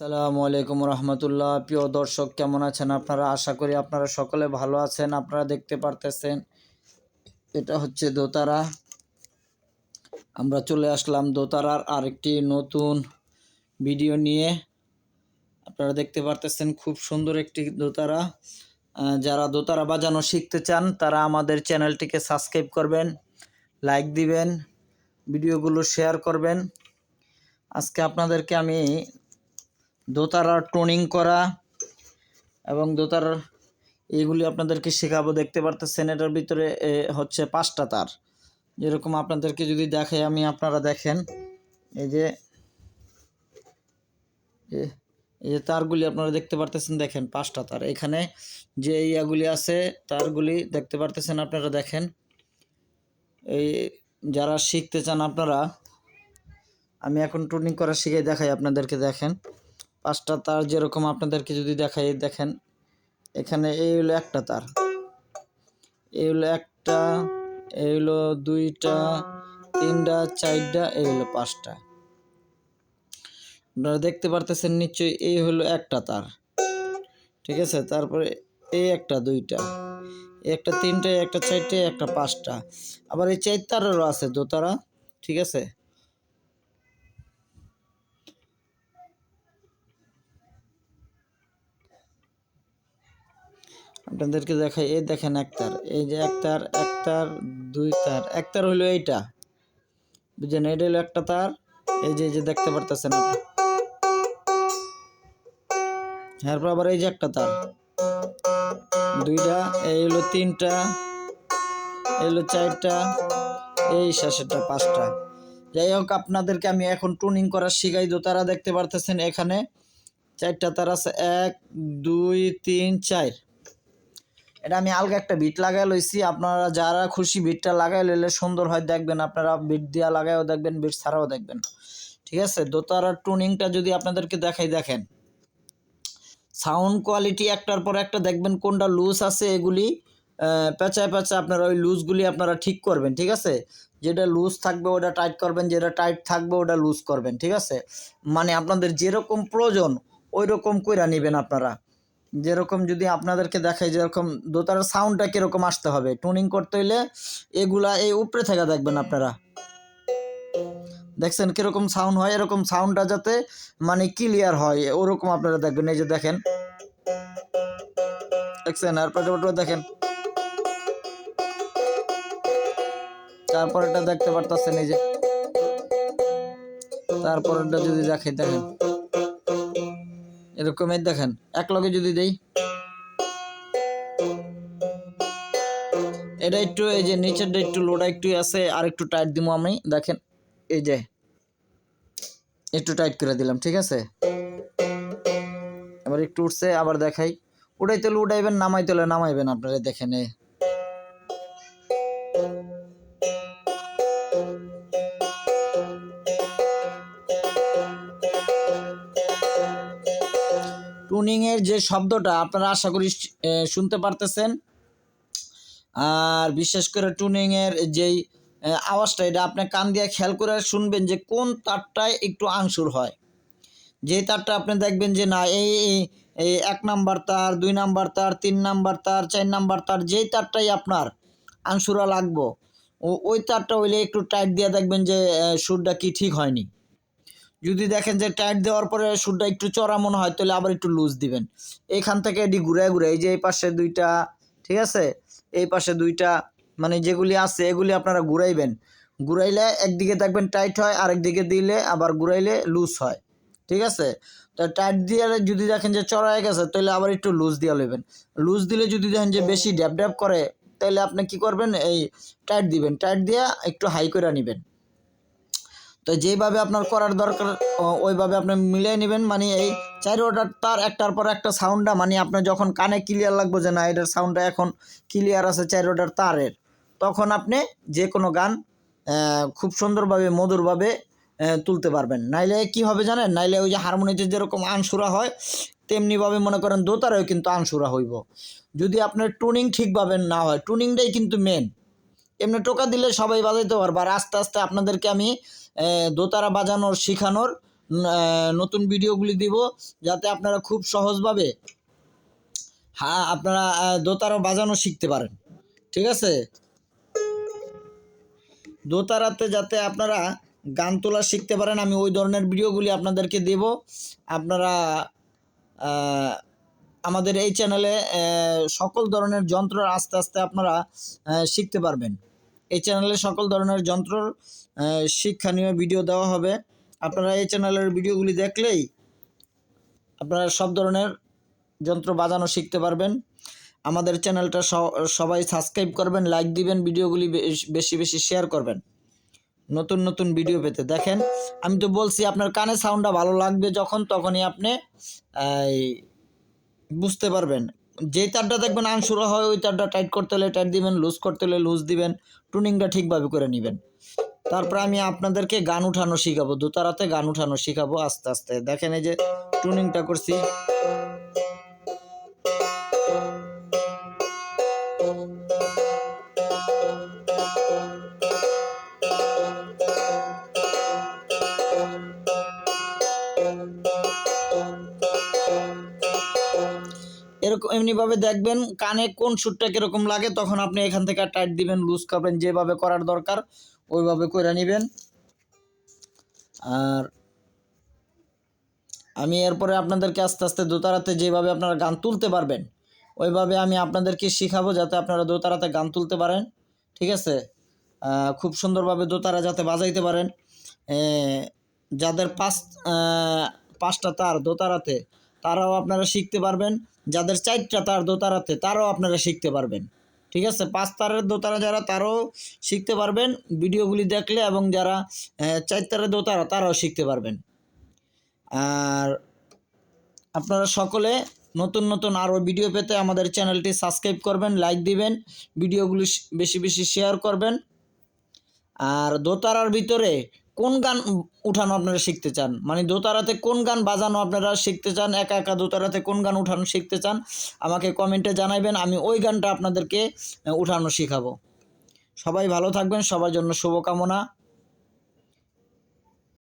আসসালামু আলাইকুম রহমতুল্লাহ। প্রিয় দর্শক, কেমন আছেন আপনারা? আশা করি আপনারা সকলে ভালো আছেন। আপনারা দেখতে পারতেছেন এটা হচ্ছে দোতারা। আমরা চলে আসলাম দোতারার আরেকটি নতুন ভিডিও নিয়ে। আপনারা দেখতে পারতেছেন খুব সুন্দর একটি দোতারা। যারা দোতারা বাজানো শিখতে চান তারা আমাদের চ্যানেলটিকে সাবস্ক্রাইব করবেন, লাইক দিবেন, ভিডিওগুলো শেয়ার করবেন। আজকে আপনাদেরকে আমি দোতারার টোনিং করা এবং দোতারার এইগুলি আপনাদেরকে শেখাবো। দেখতে পারতেছেন এটার ভিতরে হচ্ছে 5টা তার। যেরকম আপনাদেরকে যদি দেখাই আমি, আপনারা দেখেন এই যে তারগুলি আপনারা দেখতে পারতেছেন। দেখেন 5টা তার। এখানে যে ইয়াগুলি আছে তারগুলি দেখতে পারতেছেন আপনারা। দেখেন এই যারা শিখতে চান আপনারা, আমি এখন টোনিং করা শিখে দেখাই আপনাদেরকে। দেখেন 5টা তার যেরকম আপনাদেরকে যদি দেখাই, দেখেন এখানে এই হলো একটা তার, এই হলো একটা, এই হলো 2টা, 3টা, 4টা, এই হলো 5টা। আপনারা দেখতে পারতেছেন নিশ্চয়ই। এই হলো একটা তার, ঠিক আছে। তারপরে এই একটা, 2টা, একটা 3টা, একটা 4টে, একটা 5টা। আবার এই 4 তারেরও আছে দোতারা, ঠিক আছে। আপনাদেরকে দেখাই। এই দেখেন এক তার, এই যে এক তার, 2 তার, এক তার হলো এইটা, বুঝছেন। এটা হলো একটা তার। এই যে দেখতে পারতেছেন আপনি। এরপর আবার এই যে একটা তার, 2টা, এই হলো 3টা, এই হলো 4টা, এই শেষেরটা 5টা। যাই হোক, আপনাদেরকে আমি এখন টোনিং করা শিখাই। দোতারা দেখতে পারতেছেন এখানে 4টা তার আছে, 1 2 3 4। এটা আমি আলগা একটা বিট লাগাই লইছি। আপনারা যারা খুশি বিটটা লাগাই লইলে সুন্দর হয়, দেখবেন আপনারা বিট দিয়া লাগাইও দেখবেন, বিট ছাড়াও দেখবেন, ঠিক আছে। দোতারার টোনিংটা যদি আপনাদেরকে দেখাই, দেখেন সাউন্ড কোয়ালিটি একটার পর একটা দেখবেন কোনটা লুজ আছে এগুলি পেঁচায় পেঁচায় আপনারা ওই লুজগুলি আপনারা ঠিক করবেন, ঠিক আছে। যেটা লুজ থাকবে ওটা টাইট করবেন, যেটা টাইট থাকবে ওটা লুজ করবেন, ঠিক আছে। মানে আপনাদের যেরকম প্রয়োজন ওই রকম কইরা নেবেন আপনারা। যেরকম যদি আপনাদেরকে দেখাই, যেরকম দোতারার সাউন্ডটা কীরকম আসতে হবে টোনিং করতে হইলে, এগুলা এই উপরে থেকে দেখবেন আপনারা। দেখছেন কীরকম সাউন্ড হয়, এরকম সাউন্ডটা যাতে মানে ক্লিয়ার হয় ওরকম আপনারা দেখবেন। এই যে দেখেন, দেখছেন। তারপরে দেখেন, তারপরেটা দেখতে পারতেছেন এই যে, তারপরেটা যদি দেখাই, দেখেন এরকমই। দেখেন এক লগে যদি দেই, এটা একটু এই যে নিচেরটা একটু লোডা একটু আছে, আর একটু টাইট দিব আমি। দেখেন এই যে একটু টাইট করে দিলাম, ঠিক আছে। এবার একটু উঠছে, আবার দেখাই। উঠাইতে হলে উঠাইবেন, নামাইতে হলে নামাইবেন আপনারা। দেখেন টুনিংয়ের যে শব্দটা আপনারা আশা করি শুনতে পারতেছেন। আর বিশেষ করে টুনিংয়ের যেই আওয়াজটা, এটা আপনি কান দিয়ে খেয়াল করে শুনবেন যে কোন তারটায় একটু আংসুর হয়। যেই তারটা আপনি দেখবেন যে না, এই 1 নাম্বার তার, 2 নাম্বার তার, 3 নাম্বার তার, 4 নাম্বার তার, যেই তারটাই আপনার আংসুরা লাগবো ওই তারটা হইলে একটু টাইট দিয়ে দেখবেন যে সুরটা কি ঠিক হয়নি। যদি দেখেন যে টাইট দেওয়ার পরে সুরটা একটু চড়া মনে হয়, তাহলে আবার একটু লুজ দিবেন। এইখান থেকে এটি ঘুরে ঘুরে, এই যে এই পাশে 2টা, ঠিক আছে, এই পাশে 2টা, মানে যেগুলি আছে এগুলি আপনারা ঘুরাইবেন। ঘুরাইলে একদিকে দেখবেন টাইট হয়, আরেকদিকে দিলে আবার ঘুরাইলে লুজ হয়, ঠিক আছে। তো টাইট দিয়ে যদি দেখেন যে চড়া হয়ে গেছে, তাহলে আবার একটু লুজ দিয়ে নেবেন। লুজ দিলে যদি দেখেন যে বেশি ড্যাপ ড্যাপ করে, তাহলে আপনি কি করবেন, এই টাইট দিবেন। টাইট দিয়ে একটু হাই করে নেবেন। তো যেইভাবে আপনার করার দরকার ওইভাবে আপনি মিলিয়ে নেবেন। মানে এই 4টার তার একটার পর একটা সাউন্ডটা, মানে আপনার যখন কানে ক্লিয়ার লাগবে যে না এটার সাউন্ডটা এখন ক্লিয়ার আছে 4টার তারের, তখন আপনি যে কোনো গান খুব সুন্দরভাবে মধুরভাবে তুলতে পারবেন। নাইলে কি হবে জানেন, নাইলে ওই যে হারমোনিতে যেরকম আনসুরা হয় তেমনিভাবে মনে করেন দোতারাও কিন্তু আনসুরা হইব, যদি আপনার টুনিং ঠিকভাবে না হয়। টুনিংটাই কিন্তু মেন। এমনি টোকা দিলে সবাই বাজাইতে পারবে। আর আস্তে আস্তে আপনাদেরকে আমি দোতারা বাজানোর শেখানোর নতুন ভিডিওগুলি দিব, যাতে আপনারা খুব সহজভাবে আপনারা দোতারা বাজানো শিখতে পারেন। ঠিক আছে, দোতারাতে যাতে আপনারা গান তোলা শিখতে পারেন, আমি ওই ধরনের ভিডিওগুলি আপনাদেরকে দেব। আপনারা আমাদের এই চ্যানেলে সকল ধরনের যন্ত্র আস্তে আস্তে আপনারা শিখতে পারবেন। এই চ্যানেলে সকল ধরনের যন্ত্রর শিক্ষণীয় ভিডিও দেওয়া হবে। আপনারা এই চ্যানেলের ভিডিওগুলি দেখলেই আপনারা সব ধরনের যন্ত্র বাজানো শিখতে পারবেন। আমাদের চ্যানেলটা সবাই সাবস্ক্রাইব করবেন, লাইক দিবেন, ভিডিওগুলি বেশি বেশি শেয়ার করবেন নতুন নতুন ভিডিও পেতে। দেখেন, আমি তো বলছি আপনার কানে সাউন্ডটা ভালো লাগবে তখনই আপনি বুঝতে পারবেন। যে তারটা দেখবেন আনসুরা হয়, ওই তারটা টাইট করতে হলে টাইট দিবেন, লুজ করতে হলে লুজ দিবেন, টুনিংটা ঠিকভাবে করে নেবেন। তারপরে আমি আপনাদেরকে গান উঠানো শিখাবো, দোতারাতে গান উঠানো শিখাবো আস্তে আস্তে। দেখেন, এই যে টুনিংটা করছি, এরকম এমনিভাবে দেখবেন কানে কোন সুরটা কীরকম লাগে, তখন আপনি এখান থেকে টাইট দিবেন, লুজ করবেন, যেভাবে করার দরকার ওইভাবে করে নেবেন। আর আমি এরপরে আপনাদেরকে আস্তে আস্তে দোতারাতে যেভাবে আপনারা গান তুলতে পারবেন ওইভাবে আমি আপনাদেরকে শিখাবো, যাতে আপনারা দোতারাতে গান তুলতে পারেন। ঠিক আছে, খুব সুন্দরভাবে দোতারা যাতে বাজাইতে পারেন। যাদের পাঁচটা তার দোতারাতে তারাও আপনারা শিখতে পারবেন, যাদের 4টা তার দোতারাতে তারাও আপনারা শিখতে পারবেন। ঠিক আছে, 5 তারের দোতারা যারা তারাও শিখতে পারবেন ভিডিওগুলি দেখলে, এবং যারা 4 তারের দোতারা তারাও শিখতে পারবেন। আর আপনারা সকলে নতুন নতুন আরও ভিডিও পেতে আমাদের চ্যানেলটি সাবস্ক্রাইব করবেন, লাইক দিবেন, ভিডিওগুলি বেশি বেশি শেয়ার করবেন। আর দোতারার ভিতরে কোন গান উঠানো আপনারা শিখতে চান, মানে দোতারাতে কোন গান বাজানো আপনারা শিখতে চান, একা একা দোতারাতে কোন গান উঠানো শিখতে চান, আমাকে কমেন্টে জানাবেন, আমি ওই গানটা আপনাদেরকে উঠানো শিখাবো। সবাই ভালো থাকবেন, সবার জন্য শুভকামনা।